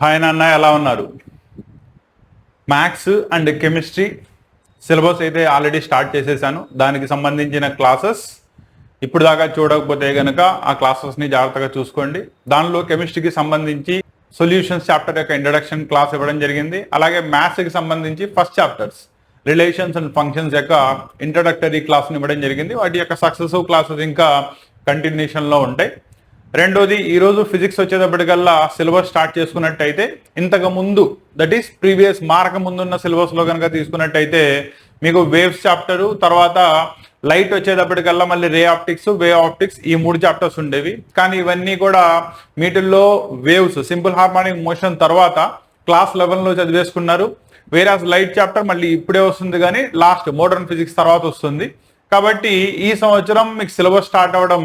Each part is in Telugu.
హాయ్ నాన్న, ఎలా ఉన్నారు? మ్యాథ్స్ అండ్ కెమిస్ట్రీ సిలబస్ అయితే ఆల్రెడీ స్టార్ట్ చేసేసాను. దానికి సంబంధించిన క్లాసెస్ ఇప్పుడు దాకా చూడకపోతే కనుక ఆ క్లాసెస్ని జాగ్రత్తగా చూసుకోండి. దానిలో కెమిస్ట్రీకి సంబంధించి సొల్యూషన్స్ చాప్టర్ యొక్క ఇంట్రడక్షన్ క్లాస్ ఇవ్వడం జరిగింది. అలాగే మ్యాథ్స్కి సంబంధించి first chapters relations and functions యొక్క ఇంట్రడక్టరీ క్లాస్ని ఇవ్వడం జరిగింది. వాటి యొక్క సక్సెసివ్ క్లాసెస్ ఇంకా కంటిన్యూషన్లో ఉంటాయి. రెండోది, ఈరోజు ఫిజిక్స్ వచ్చేటప్పటికల్లా సిలబస్ స్టార్ట్ చేసుకున్నట్టయితే ఇంతకు ముందు దట్ ఈస్ ప్రీవియస్ మారక ముందున్న సిలబస్లో కనుక తీసుకున్నట్టయితే మీకు వేవ్స్ చాప్టరు, తర్వాత లైట్ వచ్చేటప్పటికల్లా మళ్ళీ రే ఆప్టిక్స్, వేవ్ ఆప్టిక్స్, ఈ 3 చాప్టర్స్ ఉండేవి. కానీ ఇవన్నీ కూడా వీటిల్లో వేవ్స్ సింపుల్ హార్మోనిక్ మోషన్ తర్వాత క్లాస్ 11లో చదివేసుకున్నారు. వేరాస్ లైట్ చాప్టర్ మళ్ళీ ఇప్పుడే వస్తుంది, కానీ లాస్ట్ మోడర్న్ ఫిజిక్స్ తర్వాత వస్తుంది. కాబట్టి ఈ సంవత్సరం మీకు సిలబస్ స్టార్ట్ అవ్వడం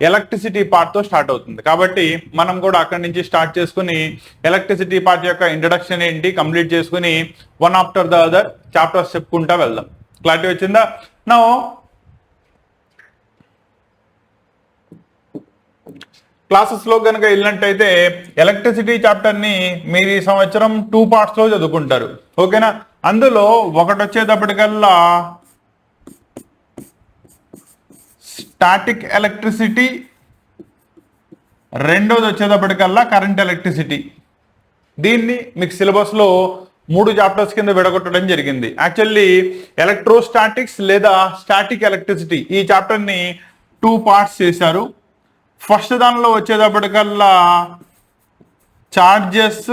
ఎలక్ట్రిసిటీ పార్ట్తో స్టార్ట్ అవుతుంది. కాబట్టి మనం కూడా అక్కడి నుంచి స్టార్ట్ చేసుకుని ఎలక్ట్రిసిటీ పార్ట్ యొక్క ఇంట్రడక్షన్ ఏంటి కంప్లీట్ చేసుకుని one after the other chapters చెప్పుకుంటా వెళ్దాం. క్లారిటీ వచ్చిందా? నౌ క్లాసెస్లో కనుక వెళ్ళినట్టయితే ఎలక్ట్రిసిటీ చాప్టర్ని మీరు ఈ సంవత్సరం 2 పార్ట్స్లో చదువుకుంటారు. ఓకేనా? అందులో ఒకటి వచ్చేటప్పటికల్లా స్టాటిక్ ఎలక్ట్రిసిటీ, రెండోది వచ్చేటప్పటికల్లా కరెంట్ ఎలక్ట్రిసిటీ. దీన్ని మీకు సిలబస్లో 3 చాప్టర్స్ కింద విడగొట్టడం జరిగింది. యాక్చువల్లీ ఎలక్ట్రోస్టాటిక్స్ లేదా స్టాటిక్ ఎలక్ట్రిసిటీ ఈ చాప్టర్ని 2 పార్ట్స్ చేశారు. ఫస్ట్ దానిలో వచ్చేటప్పటికల్లా చార్జెస్,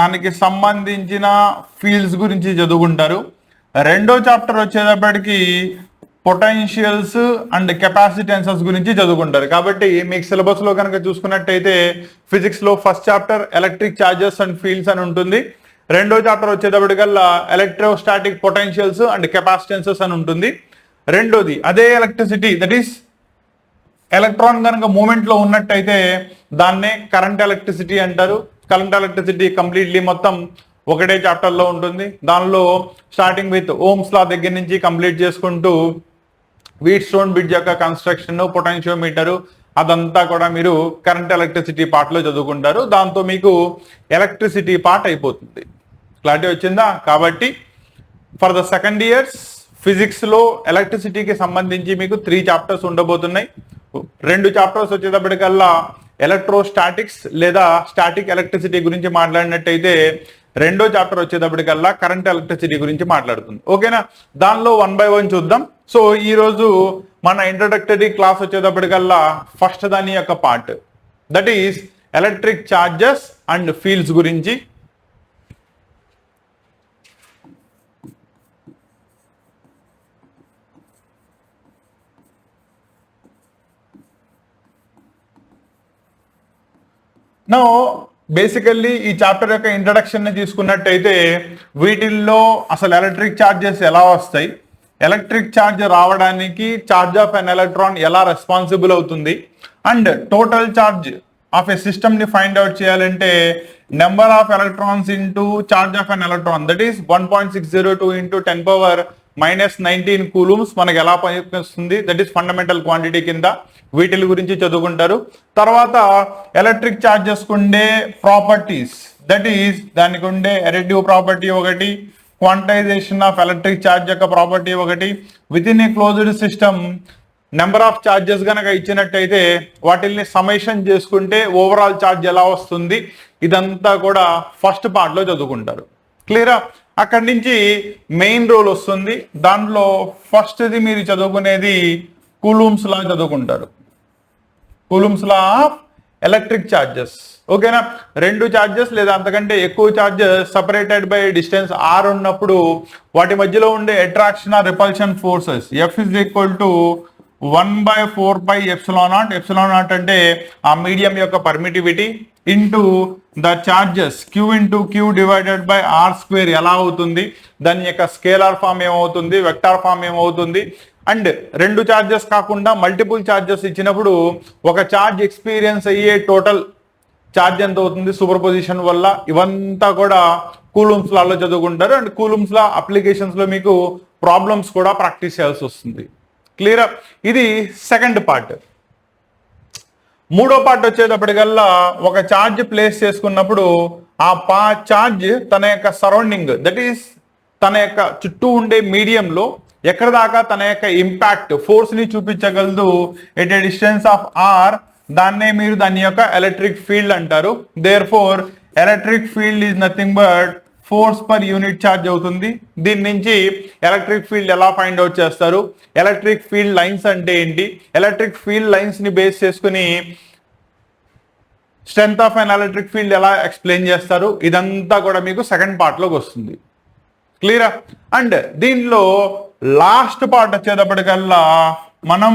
దానికి సంబంధించిన ఫీల్డ్స్ గురించి చదువుకుంటారు. రెండో చాప్టర్ వచ్చేటప్పటికి పొటెన్షియల్స్ అండ్ కెపాసిటెన్సెస్ గురించి చదువుకుంటారు. కాబట్టి మీకు సిలబస్లో కనుక చూసుకున్నట్టయితే ఫిజిక్స్లో first chapter electric charges and fields అని ఉంటుంది. రెండో చాప్టర్ వచ్చేటప్పటికల్లా ఎలక్ట్రోస్టాటిక్ పొటెన్షియల్స్ అండ్ కెపాసిటెన్సెస్ అని ఉంటుంది. రెండోది అదే ఎలక్ట్రిసిటీ, దట్ ఈస్ ఎలక్ట్రాన్ కనుక మూమెంట్లో ఉన్నట్టయితే దాన్నే కరెంట్ ఎలక్ట్రిసిటీ అంటారు. కరెంట్ ఎలక్ట్రిసిటీ కంప్లీట్లీ మొత్తం ఒకటే చాప్టర్లో ఉంటుంది. దానిలో స్టార్టింగ్ విత్ ఓమ్స్ లా దగ్గర నుంచి కంప్లీట్ చేసుకుంటూ వీట్ స్టోన్ బ్రిడ్జ్ యొక్క కన్స్ట్రక్షన్, పొటెన్షియోమీటరు, అదంతా కూడా మీరు కరెంట్ ఎలక్ట్రిసిటీ పార్ట్లో చదువుకుంటారు. దాంతో మీకు ఎలక్ట్రిసిటీ పార్ట్ అయిపోతుంది. క్లారిటీ వచ్చిందా? కాబట్టి ఫర్ ద సెకండ్ ఇయర్స్ ఫిజిక్స్లో ఎలక్ట్రిసిటీకి సంబంధించి మీకు 3 చాప్టర్స్ ఉండబోతున్నాయి. 2 చాప్టర్స్ వచ్చేటప్పటికల్లా ఎలక్ట్రోస్టాటిక్స్ లేదా స్టాటిక్ ఎలక్ట్రిసిటీ గురించి మాట్లాడినట్టయితే రెండో చాప్టర్ వచ్చేటప్పటికల్లా కరెంట్ ఎలక్ట్రిసిటీ గురించి మాట్లాడుతుంది. ఓకేనా? దానిలో 1 by 1 చూద్దాం. సో ఈ రోజు మన ఇంట్రడక్టరీ క్లాస్ వచ్చేటప్పటికల్లా ఫస్ట్ దాని యొక్క part, that is electric charges and fields గురించి. నో బేసికల్లీ ఈ చాప్టర్ యొక్క ఇంట్రడక్షన్ ని తీసుకున్నట్టయితే వీటిల్లో అసలు ఎలక్ట్రిక్ ఛార్జెస్ ఎలా వస్తాయి, ఎలక్ట్రిక్ ఛార్జ్ రావడానికి ఛార్జ్ ఆఫ్ అన్ ఎలక్ట్రాన్ ఎలా రెస్పాన్సిబుల్ అవుతుంది, and total charge of a system ని ఫైండ్ అవుట్ చేయాలంటే number of electrons into charge of an electron, that is 1.602 into 10⁻⁻19 coulombs మనకి ఎలా పనిచేస్తుంది, దట్ ఈస్ ఫండమెంటల్ క్వాంటిటీ కింద. వీటి గురించి చదువుకుంటారు. తర్వాత ఎలక్ట్రిక్ చార్జెస్ ఉండే ప్రాపర్టీస్, దట్ ఈస్ దానికి ఉండే ఎరెటివ్ ప్రాపర్టీ ఒకటి, క్వాంటైజేషన్ ఆఫ్ ఎలక్ట్రిక్ చార్జ్ యొక్క ప్రాపర్టీ ఒకటి, with in a closed system number of charges కనుక ఇచ్చినట్టయితే వాటిల్ని సమేషన్ చేసుకుంటే ఓవరాల్ చార్జ్ ఎలా వస్తుంది, ఇదంతా కూడా ఫస్ట్ పార్ట్లో చదువుకుంటారు. క్లియరా? అక్కడి నుంచి మెయిన్ రోల్ వస్తుంది. దాంట్లో ఫస్ట్ది మీరు చదువుకునేది కూలూమ్స్ లా చదువుకుంటారు. Coulomb's law of electric charges. ఓకేనా? 2 చార్జెస్ లేదా అంతకంటే ఎక్కువ charges separated by distance r ఉన్నప్పుడు వాటి మధ్యలో ఉండే attraction or repulsion forces F is equal to 1/4πε0. ε0 అంటే ఆ మీడియం యొక్క permittivity into the charges Q into Q divided by r² ఎలా అవుతుంది, దాని యొక్క స్కేలార్ ఫామ్ ఏమవుతుంది, వెక్టార్ ఫామ్ ఏమవుతుంది. అండ్ 2 చార్జెస్ కాకుండా మల్టిపుల్ చార్జెస్ ఇచ్చినప్పుడు ఒక చార్జ్ ఎక్స్పీరియన్స్ అయ్యే టోటల్ చార్జ్ ఎంత అవుతుంది సూపర్ పొజిషన్ వల్ల, ఇవంతా కూడా కూలూమ్స్ లాలో చదువుకుంటారు. అండ్ కూలూమ్స్ లా అప్లికేషన్స్ లో మీకు ప్రాబ్లమ్స్ కూడా ప్రాక్టీస్ చేయాల్సి వస్తుంది. క్లియర్? ఇది సెకండ్ పార్ట్. మూడో పార్ట్ వచ్చేటప్పటికల్లా ఒక ఛార్జ్ ప్లేస్ చేసుకున్నప్పుడు ఆ ఛార్జ్ తన యొక్క సరౌండింగ్, దట్ ఈస్ తన యొక్క చుట్టూ ఉండే మీడియంలో ఎక్కడ దాకా తన యొక్క ఇంపాక్ట్ ఫోర్స్ ని చూపించగలదు at a distance of R, దాన్నే మీరు దాని యొక్క ఎలక్ట్రిక్ ఫీల్డ్ అంటారు. Therefore electric field is nothing but force per unit charge అవుతుంది. దీని నుంచి ఎలక్ట్రిక్ ఫీల్డ్ ఎలా ఫైండ్ అవుట్ చేస్తారు, ఎలక్ట్రిక్ ఫీల్డ్ లైన్స్ అంటే ఏంటి, ఎలక్ట్రిక్ ఫీల్డ్ లైన్స్ ని బేస్ చేసుకుని strength of an electric field ఎలా ఎక్స్ప్లెయిన్ చేస్తారు, ఇదంతా కూడా మీకు సెకండ్ పార్ట్ లోకి వస్తుంది. క్లియరా? అండ్ దీనిలో లాస్ట్ పార్ట్ వచ్చేటప్పటికల్లా మనం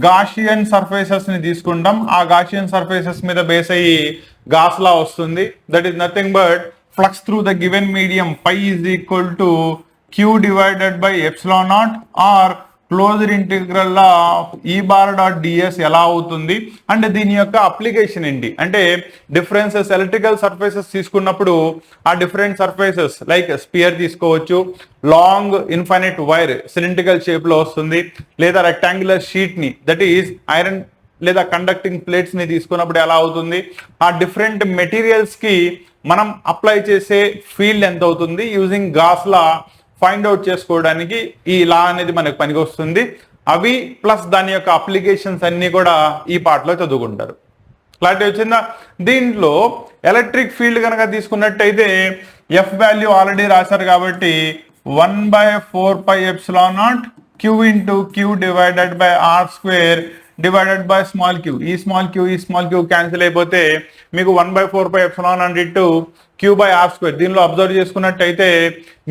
గాషియన్ సర్ఫేసెస్ ని తీసుకుంటాం. ఆ గాషియన్ సర్ఫేసెస్ మీద బేస్ అయ్యి గాస్ లా వస్తుంది. That is nothing but flux through the given medium phi is equal to q divided by epsilon naught or closed integral of E bar dot d s ఎలా అవుతుంది. అంటే దీని యొక్క అప్లికేషన్ ఏంటి అంటే డిఫరెన్సెస్, ఎలక్ట్రికల్ సర్ఫేసెస్ తీసుకున్నప్పుడు ఆ డిఫరెంట్ సర్ఫేసెస్ లైక్ స్పియర్ తీసుకోవచ్చు, long infinite wire cylindrical shape లో వస్తుంది, లేదా రెక్టాంగులర్ షీట్ ని దట్ ఈస్ ఐరన్ లేదా కండక్టింగ్ ప్లేట్స్ ని తీసుకున్నప్పుడు ఎలా అవుతుంది, ఆ డిఫరెంట్ మెటీరియల్స్ కి మనం అప్లై చేసే ఫీల్డ్ ఎంత అవుతుంది యూజింగ్ గాస్ లా ఫైండ్ అవుట్ చేసుకోవడానికి ఈ లా అనేది మనకు పనికి వస్తుంది. అవి ప్లస్ దాని యొక్క అప్లికేషన్స్ అన్ని కూడా ఈ పార్ట్ లో చదువుకుంటారు. క్లారిటీ వచ్చిందా? దీంట్లో ఎలక్ట్రిక్ ఫీల్డ్ కనుక తీసుకున్నట్టయితే ఎఫ్ వాల్యూ ఆల్రెడీ రాశారు కాబట్టి 1/4πε0 q into q divided by r square divided by small q. ఈ స్మాల్ క్యూ క్యాన్సిల్ అయిపోతే మీకు 1/4πε క్యూ బై ఆర్ స్క్వేర్. దీనిలో అబ్జర్వ్ చేసుకున్నట్టయితే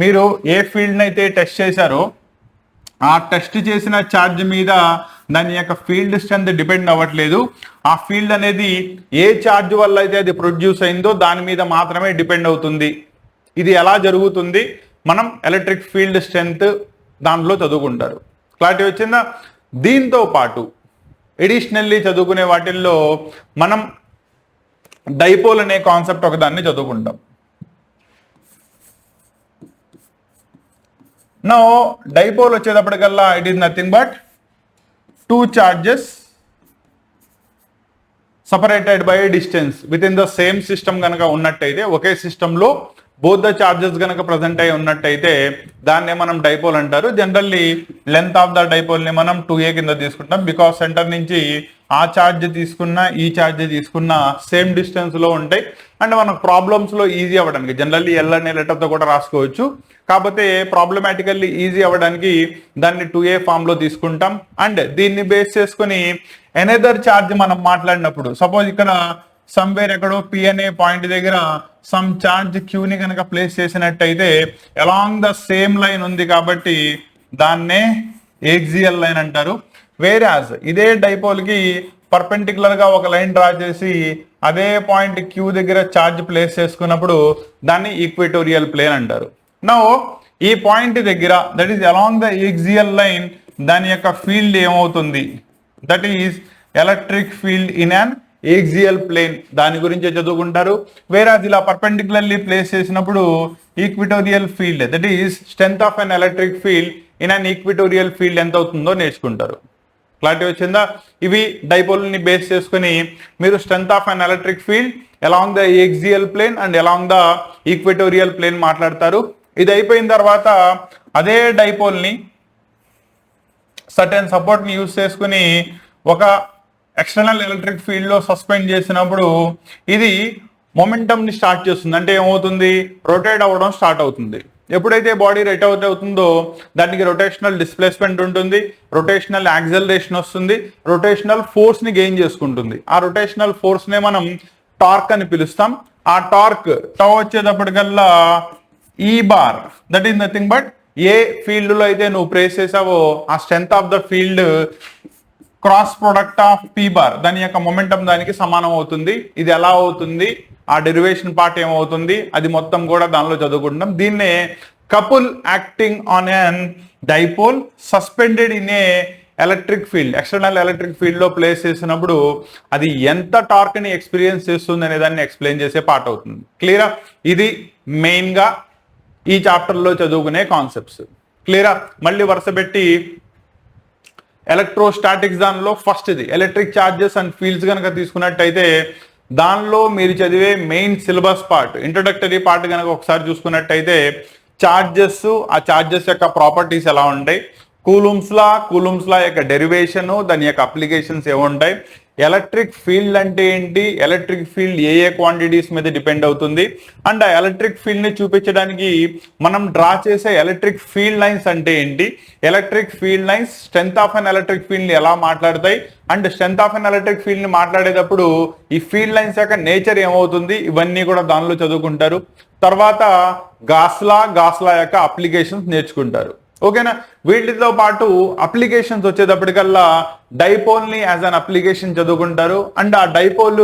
మీరు ఏ ఫీల్డ్ అయితే టెస్ట్ చేశారో ఆ టెస్ట్ చేసిన ఛార్జ్ మీద దాని యొక్క ఫీల్డ్ స్ట్రెంత్ డిపెండ్ అవ్వట్లేదు. ఆ ఫీల్డ్ అనేది ఏ ఛార్జ్ వల్ల అయితే అది ప్రొడ్యూస్ అయిందో దాని మీద మాత్రమే డిపెండ్ అవుతుంది. ఇది ఎలా జరుగుతుంది మనం ఎలక్ట్రిక్ ఫీల్డ్ స్ట్రెంత్ దాంట్లో చదువుకుంటారు. క్లారిటీ వచ్చిందా? దీంతో పాటు ఎడిషనల్లీ చదువుకునే వాటిల్లో మనం డైపోల్ అనే కాన్సెప్ట్ ఒకదాన్ని చదువుకుంటాం. నౌ డైపోల్ వచ్చేటప్పటికల్లా it is nothing but two charges separated by distance with in the same system కనుక ఉన్నట్టయితే, ఒకే సిస్టంలో బోత్ ద చార్జెస్ కనుక ప్రజెంట్ అయి ఉన్నట్టయితే దాన్నే మనం డైపోల్ అంటారు. Generally length of the dipole ని మనం 2a కింద తీసుకుంటాం. బికాస్ సెంటర్ నుంచి ఆ ఛార్జ్ తీసుకున్న ఈ ఛార్జ్ తీసుకున్న సేమ్ డిస్టెన్స్ లో ఉంటాయి. అండ్ మనకు ప్రాబ్లమ్స్ లో ఈజీ అవ్వడానికి జనరల్లీ ఎల్ అనే లెటర్ తో కూడా రాసుకోవచ్చు. కాకపోతే ప్రాబ్లమాటికల్లీ ఈజీ అవ్వడానికి దాన్ని 2a ఫామ్ లో తీసుకుంటాం. అండ్ దీన్ని బేస్ చేసుకుని ఎనదర్ ఛార్జ్ మనం మాట్లాడినప్పుడు సపోజ్ ఇక్కడ సమ్వేర్ ఎక్కడో పి అనే పాయింట్ దగ్గర సమ్ ఛార్జ్ క్యూని కనుక ప్లేస్ చేసినట్టయితే అలాంగ్ ద సేమ్ లైన్ ఉంది కాబట్టి దాన్నే ఏక్సియల్ లైన్ అంటారు. వేరాజ్ ఇదే డైపోల్ కి పర్పెండిక్యులర్ గా ఒక లైన్ డ్రా చేసి అదే పాయింట్ క్యూ దగ్గర ఛార్జ్ ప్లేస్ చేసుకున్నప్పుడు దాన్ని ఈక్వేటోరియల్ ప్లేన్ అంటారు. నౌ ఈ పాయింట్ దగ్గర that is along the axial line దాని యొక్క ఫీల్డ్ ఏమవుతుంది, that is electric field in an axial plane. దాని గురించి చదువుకుంటారు. వేరాజ్ ఇలా పర్పెండిక్యులర్లీ ప్లేస్ చేసినప్పుడు equatorial field that is strength of an electric field in an equatorial field ఎంత అవుతుందో నేర్చుకుంటారు. క్లారిటీ వచ్చిందా? ఇవి డైపోల్ ని బేస్ చేసుకుని మీరు strength of an electric field along the axial plane and along the equatorial plane మాట్లాడతారు. ఇది అయిపోయిన తర్వాత అదే డైపోల్ ని సర్టెన్ సపోర్ట్ ని యూజ్ చేసుకుని ఒక ఎక్స్టర్నల్ ఎలక్ట్రిక్ ఫీల్డ్ లో సస్పెండ్ చేసినప్పుడు ఇది మొమెంటమ్ ని స్టార్ట్ చేస్తుంది. అంటే ఏమవుతుంది, రొటేట్ అవ్వడం స్టార్ట్ అవుతుంది. ఎప్పుడైతే బాడీ రొటేట్ అవుతుందో దానికి రొటేషనల్ డిస్ప్లేస్మెంట్ ఉంటుంది, రొటేషనల్ యాక్సలరేషన్ వస్తుంది, రొటేషనల్ ఫోర్స్ ని గెయిన్ చేసుకుంటుంది. ఆ రొటేషనల్ ఫోర్స్ నే మనం టార్క్ అని పిలుస్తాం. ఆ టార్క్ టౌ వచ్చేటప్పటికల్లా ఈ bar that is nothing but A field లో అయితే నువ్వు ప్లేస్ చేసావో ఆ strength of the field cross product of P bar దాని యొక్క మొమెంటం దానికి సమానం అవుతుంది. ఇది ఎలా అవుతుంది, ఆ డెరివేషన్ పార్ట్ ఏమవుతుంది, అది మొత్తం కూడా దానిలో చదువుకుంటాం. దీన్నే couple acting on an dipole suspended in a electric field, external electric field లో ప్లేస్ చేసినప్పుడు అది ఎంత టార్క్ ని ఎక్స్పీరియన్స్ చేస్తుంది అనే దాన్ని ఎక్స్ప్లెయిన్ చేసే పార్ట్ అవుతుంది. క్లియరా? ఇది మెయిన్ గా ఈ చాప్టర్ లో చదువుకునే కాన్సెప్ట్స్. క్లియరా? మళ్ళీ వరుస పెట్టి ఎలక్ట్రోస్టాటిక్స్ దానిలో ఫస్ట్ ఇది ఎలక్ట్రిక్ చార్జెస్ అండ్ ఫీల్డ్స్ కనుక తీసుకున్నట్టయితే దానిలో మీరు చదివే main syllabus part, introductory part కనుక ఒకసారి చూసుకున్నట్టయితే చార్జెస్, ఆ చార్జెస్ యొక్క ప్రాపర్టీస్ ఎలా ఉంటాయి, కూలుమ్స్లా యొక్క డెరివేషన్, దాని యొక్క అప్లికేషన్స్ ఏముంటాయి, ఎలక్ట్రిక్ ఫీల్డ్ అంటే ఏంటి, ఎలక్ట్రిక్ ఫీల్డ్ ఏ ఏ క్వాంటిటీస్ మీద డిపెండ్ అవుతుంది, అండ్ ఆ ఎలక్ట్రిక్ ఫీల్డ్ ని చూపించడానికి మనం డ్రా చేసే ఎలక్ట్రిక్ ఫీల్డ్ లైన్స్ అంటే ఏంటి, electric field lines strength of an electric field ని ఎలా మాట్లాడతాయి, and strength of an electric field ని మాట్లాడేటప్పుడు ఈ ఫీల్డ్ లైన్స్ యొక్క నేచర్ ఏమవుతుంది, ఇవన్నీ కూడా దానిలో చదువుకుంటారు. తర్వాత గాస్లా యొక్క అప్లికేషన్స్ నేర్చుకుంటారు. ఓకేనా. వీటితో పాటు అప్లికేషన్స్ వచ్చేటప్పటికల్లా డైపోల్ ని యాజ్ అన్ అప్లికేషన్ చదువుకుంటారు. అండ్ ఆ డైపోల్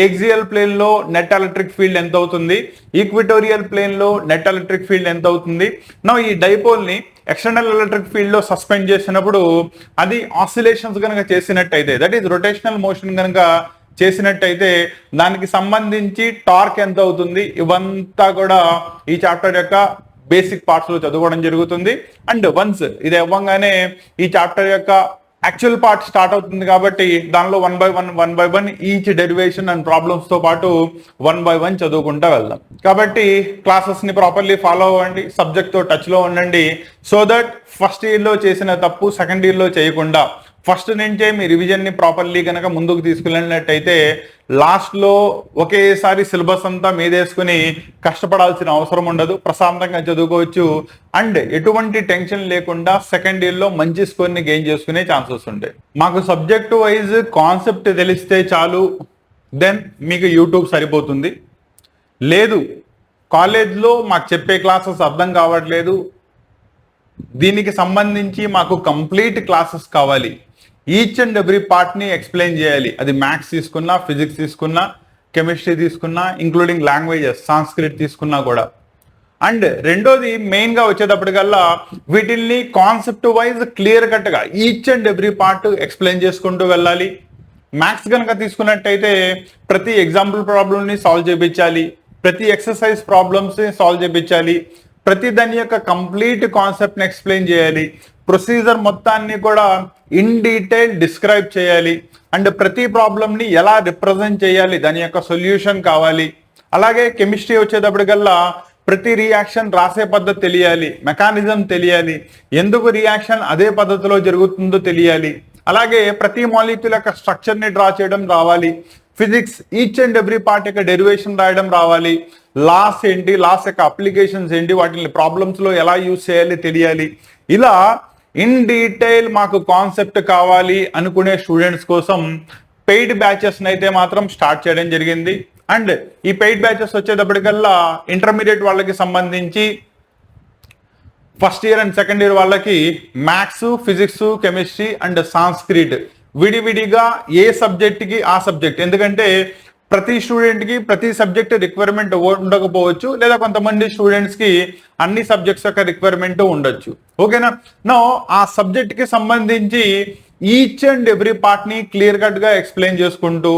ఏక్సియల్ ప్లేన్ లో నెట్ ఎలక్ట్రిక్ ఫీల్డ్ ఎంత అవుతుంది, ఈక్విటోరియల్ ప్లేన్ లో నెట్ ఎలక్ట్రిక్ ఫీల్డ్ ఎంత అవుతుంది. నా ఈ డైపోల్ ని ఎక్స్టర్నల్ ఎలక్ట్రిక్ ఫీల్డ్ లో సస్పెండ్ చేసినప్పుడు అది ఆసిలేషన్స్ కనుక చేసినట్టయితే, దట్ ఈస్ రొటేషనల్ మోషన్ కనుక చేసినట్టయితే దానికి సంబంధించి టార్క్ ఎంత అవుతుంది, ఇవంతా కూడా ఈ చాప్టర్ యొక్క బేసిక్ పార్ట్స్ లో చదువుకోవడం జరుగుతుంది. అండ్ వన్స్ ఇది అవ్వగానే ఈ చాప్టర్ యొక్క యాక్చువల్ పార్ట్ స్టార్ట్ అవుతుంది. కాబట్టి దానిలో one by one each derivation and problems తో పాటు 1 by 1 చదువుకుంటూ వెళ్దాం. కాబట్టి క్లాసెస్ ని ప్రాపర్లీ ఫాలో అవ్వండి, సబ్జెక్ట్ తో టచ్ లో ఉండండి, సో దట్ ఫస్ట్ ఇయర్ లో చేసిన తప్పు సెకండ్ ఇయర్ లో చేయకుండా ఫస్ట్ నుంచే మీ రివిజన్ ని ప్రాపర్లీ కనుక ముందుకు తీసుకెళ్ళినట్టయితే లాస్ట్ లో ఒకేసారి సిలబస్ అంతా మీదేసుకుని కష్టపడాల్సిన అవసరం ఉండదు, ప్రశాంతంగా చదువుకోవచ్చు. అండ్ ఎటువంటి టెన్షన్ లేకుండా సెకండ్ ఇయర్ లో మంచి స్కోర్ ని గెయిన్ చేసుకునే ఛాన్సెస్ ఉంటాయి. మాకు సబ్జెక్ట్ వైజ్ కాన్సెప్ట్ తెలిస్తే చాలు, దెన్ మీకు యూట్యూబ్ సరిపోతుంది. లేదు కాలేజ్లో మాకు చెప్పే క్లాసెస్ అర్థం కావట్లేదు, దీనికి సంబంధించి మాకు కంప్లీట్ క్లాసెస్ కావాలి, ఈచ్ అండ్ ఎవ్రీ పార్ట్ ని ఎక్స్ప్లెయిన్ చేయాలి, అది మ్యాథ్స్ తీసుకున్నా, ఫిజిక్స్ తీసుకున్నా, కెమిస్ట్రీ తీసుకున్నా, ఇంక్లూడింగ్ లాంగ్వేజెస్, సాంస్క్రిట్ తీసుకున్నా కూడా. అండ్ రెండోది మెయిన్ గా వచ్చేటప్పటికల్లా వీటిల్ని కాన్సెప్ట్ వైజ్ క్లియర్ కట్ గా each and every part explain చేసుకుంటూ వెళ్ళాలి. మ్యాథ్స్ కనుక తీసుకున్నట్టయితే ప్రతి ఎగ్జాంపుల్ ప్రాబ్లమ్ ని సాల్వ్ చేయించాలి, ప్రతి ఎక్సర్సైజ్ ప్రాబ్లమ్స్ ని సాల్వ్ చేయించాలి, ప్రతి దాని యొక్క కంప్లీట్ కాన్సెప్ట్ ని ఎక్స్ప్లెయిన్ చేయాలి, ప్రొసీజర్ మొత్తాన్ని కూడా ఇన్ డీటెయిల్ డిస్క్రైబ్ చేయాలి, అండ్ ప్రతి ప్రాబ్లమ్ ని ఎలా రిప్రజెంట్ చేయాలి దాని యొక్క సొల్యూషన్ కావాలి. అలాగే కెమిస్ట్రీ వచ్చేటప్పటికల్లా ప్రతి రియాక్షన్ రాసే పద్ధతి తెలియాలి, మెకానిజం తెలియాలి, ఎందుకు రియాక్షన్ అదే పద్ధతిలో జరుగుతుందో తెలియాలి, అలాగే ప్రతి మాలిక్యూల్ యొక్క స్ట్రక్చర్ ని డ్రా చేయడం రావాలి. Physics each and every part యొక్క డెరివేషన్ రాయడం రావాలి, లాస్ ఏంటి, లాస్ యొక్క అప్లికేషన్స్ ఏంటి, వాటిని ప్రాబ్లమ్స్ లో ఎలా యూజ్ చేయాలి తెలియాలి. ఇలా ఇన్ డీటెయిల్ మాకు కాన్సెప్ట్ కావాలి అనుకునే స్టూడెంట్స్ కోసం పెయిడ్ బ్యాచెస్ అయితే మాత్రం స్టార్ట్ చేయడం జరిగింది. అండ్ ఈ పెయిడ్ బ్యాచెస్ వచ్చేటప్పటికల్లా ఇంటర్మీడియట్ వాళ్ళకి సంబంధించి first year and second year వాళ్ళకి maths, physics, chemistry and Sanskrit విడివిడిగా ఏ సబ్జెక్ట్ కి ఆ సబ్జెక్ట్, ఎందుకంటే ప్రతి స్టూడెంట్ కి ప్రతి సబ్జెక్ట్ రిక్వైర్మెంట్ ఉండకపోవచ్చు, లేదా కొంతమంది స్టూడెంట్స్ కి అన్ని సబ్జెక్ట్స్ యొక్క రిక్వైర్మెంట్ ఉండొచ్చు. ఓకేనా. నో ఆ సబ్జెక్ట్ కి సంబంధించి ఈచ్ అండ్ ఎవ్రీ పార్ట్ ని క్లియర్ కట్ గా ఎక్స్ప్లెయిన్ చేసుకుంటూ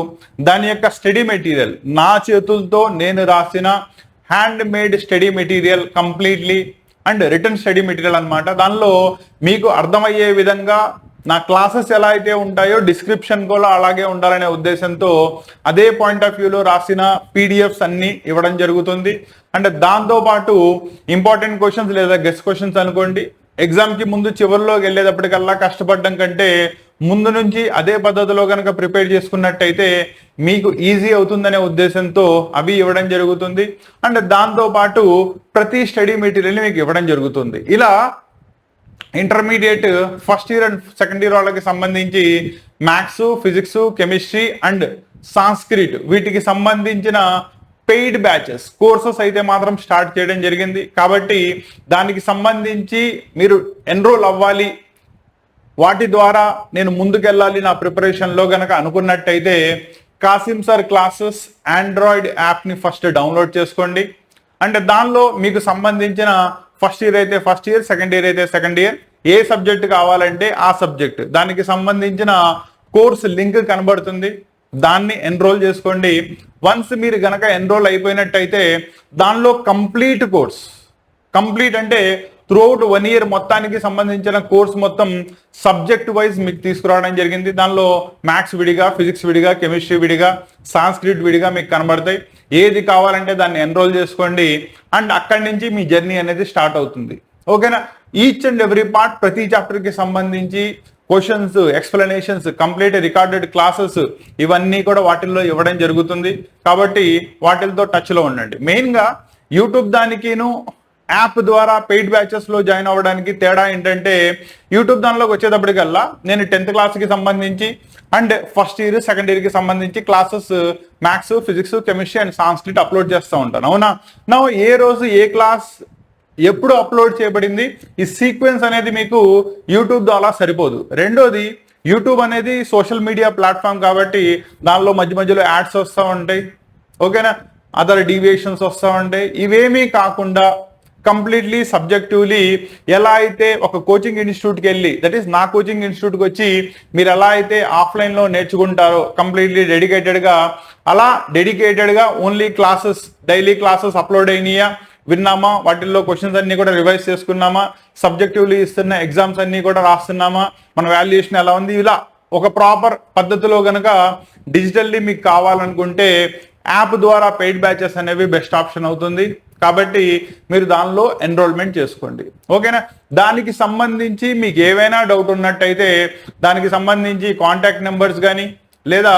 దాని యొక్క స్టడీ మెటీరియల్, నా చేతులతో నేను రాసిన hand made study material completely and return study material అన్నమాట. దానిలో మీకు అర్థమయ్యే విధంగా నా క్లాసెస్ ఎలా అయితే ఉంటాయో డిస్క్రిప్షన్ కూడా అలాగే ఉండాలనే ఉద్దేశంతో అదే పాయింట్ ఆఫ్ వ్యూలో రాసిన పీడిఎఫ్స్ అన్ని ఇవ్వడం జరుగుతుంది. అండ్ దాంతో పాటు ఇంపార్టెంట్ క్వశ్చన్స్ లేదా గెస్ట్ క్వశ్చన్స్ అనుకోండి, ఎగ్జామ్ కి ముందు చివరిలోకి వెళ్ళేటప్పటికల్లా కష్టపడడం కంటే ముందు నుంచి అదే పద్ధతిలో కనుక ప్రిపేర్ చేసుకున్నట్టయితే మీకు ఈజీ అవుతుందనే ఉద్దేశంతో అవి ఇవ్వడం జరుగుతుంది. అండ్ దాంతో పాటు ప్రతి స్టడీ మెటీరియల్ మీకు ఇవ్వడం జరుగుతుంది. ఇలా intermediate first year and second year వాళ్ళకి సంబంధించి maths, physics, chemistry and Sanskrit వీటికి సంబంధించిన పెయిడ్ బ్యాచెస్ కోర్సెస్ అయితే మాత్రం స్టార్ట్ చేయడం జరిగింది. కాబట్టి దానికి సంబంధించి మీరు ఎన్రోల్ అవ్వాలి, వాటి ద్వారా నేను ముందుకెళ్ళాలి నా ప్రిపరేషన్లో గనక అనుకున్నట్టయితే కాసిం సార్ క్లాసెస్ ఆండ్రాయిడ్ యాప్ని ఫస్ట్ డౌన్లోడ్ చేసుకోండి. అంటే దానిలో మీకు సంబంధించిన ఫస్ట్ ఇయర్ అయితే ఫస్ట్ ఇయర్, సెకండ్ ఇయర్ అయితే సెకండ్ ఇయర్, ఏ సబ్జెక్ట్ కావాలంటే ఆ సబ్జెక్ట్ దానికి సంబంధించిన కోర్స్ లింక్ కనబడుతుంది, దాన్ని ఎన్రోల్ చేసుకోండి. వన్స్ మీరు గనక ఎన్రోల్ అయిపోయినట్టయితే దానిలో కంప్లీట్ కోర్స్, కంప్లీట్ అంటే త్రూఅవుట్ 1 year మొత్తానికి సంబంధించిన కోర్స్ మొత్తం సబ్జెక్ట్ వైజ్ మీకు తీసుకురావడం జరిగింది. దానిలో మ్యాథ్స్ విడిగా, ఫిజిక్స్ విడిగా, కెమిస్ట్రీ విడిగా, సాంస్క్రిట్ విడిగా మీకు కనబడతాయి. ఏది కావాలంటే దాన్ని ఎన్రోల్ చేసుకోండి అండ్ అక్కడి నుంచి మీ జర్నీ అనేది స్టార్ట్ అవుతుంది. ఓకేనా? ఈచ్ అండ్ ఎవ్రీ పార్ట్, ప్రతి చాప్టర్కి సంబంధించి questions, explanations, complete recorded classes ఇవన్నీ కూడా వాటిల్లో ఇవ్వడం జరుగుతుంది. కాబట్టి వాటితో టచ్లో ఉండండి. మెయిన్గా యూట్యూబ్ దానికిను యాప్ ద్వారా పెయిడ్ బ్యాచెస్లో జాయిన్ అవ్వడానికి తేడా ఏంటంటే, యూట్యూబ్ దానిలోకి వచ్చేటప్పటికల్లా నేను 10th క్లాస్కి సంబంధించి అండ్ ఫస్ట్ ఇయర్, సెకండ్ ఇయర్కి సంబంధించి classes maths, physics, chemistry and Sanskrit upload చేస్తూ ఉంటాను. అవునా? నా ఏ రోజు ఏ క్లాస్ ఎప్పుడు అప్లోడ్ చేయబడింది, ఈ సీక్వెన్స్ అనేది మీకు యూట్యూబ్ ద్వారా సరిపోదు. రెండోది, యూట్యూబ్ అనేది సోషల్ మీడియా ప్లాట్ఫామ్ కాబట్టి దానిలో మధ్య మధ్యలో యాడ్స్ వస్తూ ఉంటాయి. ఓకేనా? అదర్ డీవియేషన్స్ వస్తూ ఉంటాయి. ఇవేమీ కాకుండా కంప్లీట్లీ సబ్జెక్టివ్లీ ఎలా అయితే ఒక కోచింగ్ ఇన్స్టిట్యూట్కి వెళ్ళి, దట్ ఈస్ నా కోచింగ్ ఇన్స్టిట్యూట్కి వచ్చి మీరు ఎలా అయితే ఆఫ్లైన్లో నేర్చుకుంటారో కంప్లీట్లీ డెడికేటెడ్గా, అలా డెడికేటెడ్గా only classes, daily classes upload అయినాయా, విన్నామా, వాటిల్లో క్వశ్చన్స్ అన్ని కూడా రివైజ్ చేసుకున్నామా, సబ్జెక్టివ్లీ ఇస్తున్న ఎగ్జామ్స్ అన్ని కూడా రాస్తున్నామా, మన వాల్యుయేషన్ ఎలా ఉంది, ఇలా ఒక ప్రాపర్ పద్ధతిలో కనుక డిజిటల్లీ మీకు కావాలనుకుంటే యాప్ ద్వారా పెయిడ్ బ్యాచెస్ అనేవి బెస్ట్ ఆప్షన్ అవుతుంది. కాబట్టి మీరు దానిలో ఎన్రోల్మెంట్ చేసుకోండి. ఓకేనా? దానికి సంబంధించి మీకు ఏవైనా డౌట్ ఉన్నట్టయితే దానికి సంబంధించి కాంటాక్ట్ నెంబర్స్ కానీ లేదా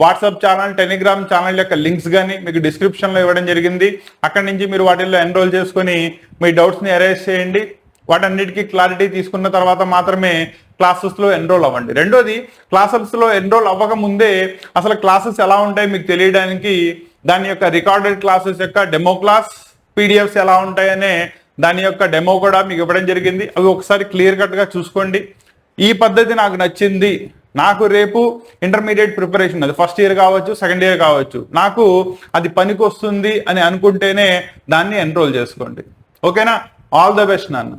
వాట్సాప్ ఛానల్, టెలిగ్రామ్ ఛానల్ యొక్క లింక్స్ కానీ మీకు డిస్క్రిప్షన్లో ఇవ్వడం జరిగింది. అక్కడి నుంచి మీరు వాటిల్లో ఎన్రోల్ చేసుకొని మీ డౌట్స్ని అరేంజ్ చేయండి. వాటన్నిటికీ క్లారిటీ తీసుకున్న తర్వాత మాత్రమే క్లాసెస్లో ఎన్రోల్ అవ్వండి. రెండోది, క్లాసెస్లో ఎన్రోల్ అవ్వక ముందే అసలు క్లాసెస్ ఎలా ఉంటాయి మీకు తెలియడానికి దాని యొక్క రికార్డెడ్ క్లాసెస్ యొక్క డెమో క్లాస్, పీడిఎఫ్స్ ఎలా ఉంటాయనే దాని యొక్క డెమో కూడా మీకు ఇవ్వడం జరిగింది. అవి ఒకసారి క్లియర్ కట్గా చూసుకోండి. ఈ పద్ధతి నాకు నచ్చింది, నాకు రేపు ఇంటర్మీడియట్ ప్రిపరేషన్, అది ఫస్ట్ ఇయర్ కావచ్చు, సెకండ్ ఇయర్ కావచ్చు, నాకు అది పనికి వస్తుంది అని అనుకుంటేనే దాన్ని ఎన్రోల్ చేసుకోండి. ఓకేనా? ఆల్ ద బెస్ట్ నాన్న.